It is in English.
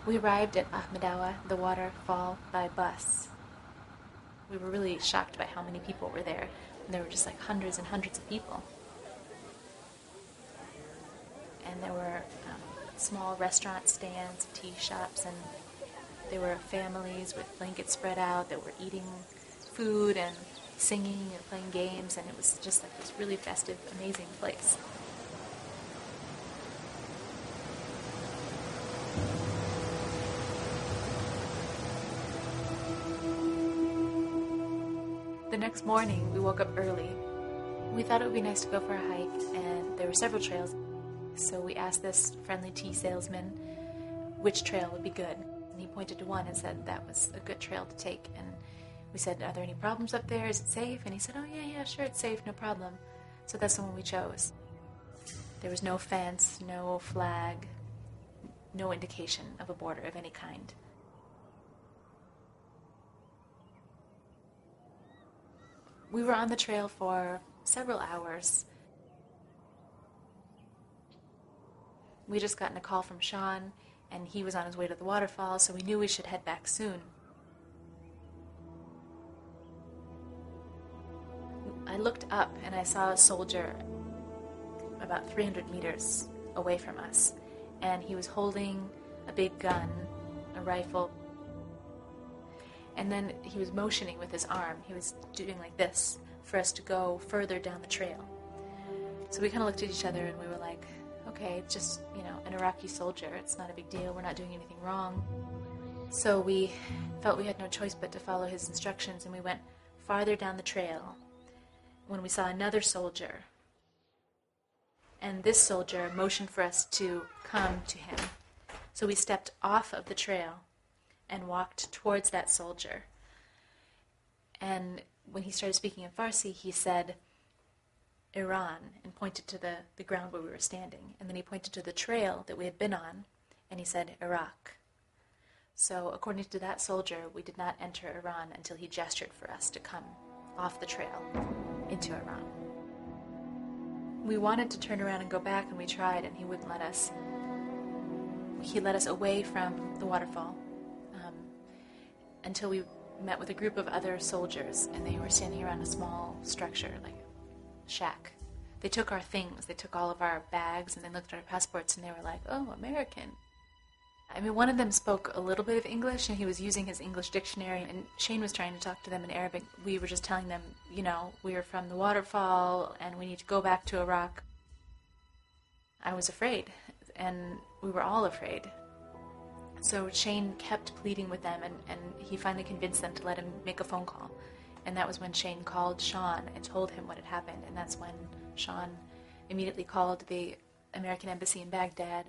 We arrived at Ahmedawa, the waterfall, by bus. We were really shocked by how many people were there. And there were just like hundreds and hundreds of people. And there were small restaurant stands, tea shops, and there were families with blankets spread out that were eating food and singing and playing games, and it was just like this really festive, amazing place. The next morning, we woke up early. We thought it would be nice to go for a hike, and there were several trails. So we asked this friendly tea salesman which trail would be good. And he pointed to one and said that was a good trail to take. And we said, are there any problems up there? Is it safe? And he said, oh, yeah, sure, it's safe, no problem. So that's the one we chose. There was no fence, no flag, no indication of a border of any kind. We were on the trail for several hours. We just gotten a call from Sean, and he was on his way to the waterfall, so we knew we should head back soon. I looked up and I saw a soldier about 300 meters away from us, and he was holding a big gun, a rifle, and then he was motioning with his arm. He was doing like this for us to go further down the trail. So we kind of looked at each other and we were like, okay, it's just, an Iraqi soldier. It's not a big deal. We're not doing anything wrong. So we felt we had no choice but to follow his instructions, and we went farther down the trail when we saw another soldier. And this soldier motioned for us to come to him. So we stepped off of the trail and walked towards that soldier. And when he started speaking in Farsi, he said, Iran, and pointed to the ground where we were standing. And then he pointed to the trail that we had been on, and he said, Iraq. So according to that soldier, we did not enter Iran until he gestured for us to come off the trail into Iran. We wanted to turn around and go back, and we tried, and he wouldn't let us. He led us away from the waterfall until we met with a group of other soldiers, and they were standing around a small structure, like a shack. They took our things. They took all of our bags, and they looked at our passports, and they were like, oh, American. I mean, one of them spoke a little bit of English, and he was using his English dictionary, and Shane was trying to talk to them in Arabic. We were just telling them, we are from the waterfall, and we need to go back to Iraq. I was afraid, and we were all afraid. So Shane kept pleading with them, and he finally convinced them to let him make a phone call. And that was when Shane called Sean and told him what had happened, and that's when Sean immediately called the American embassy in Baghdad.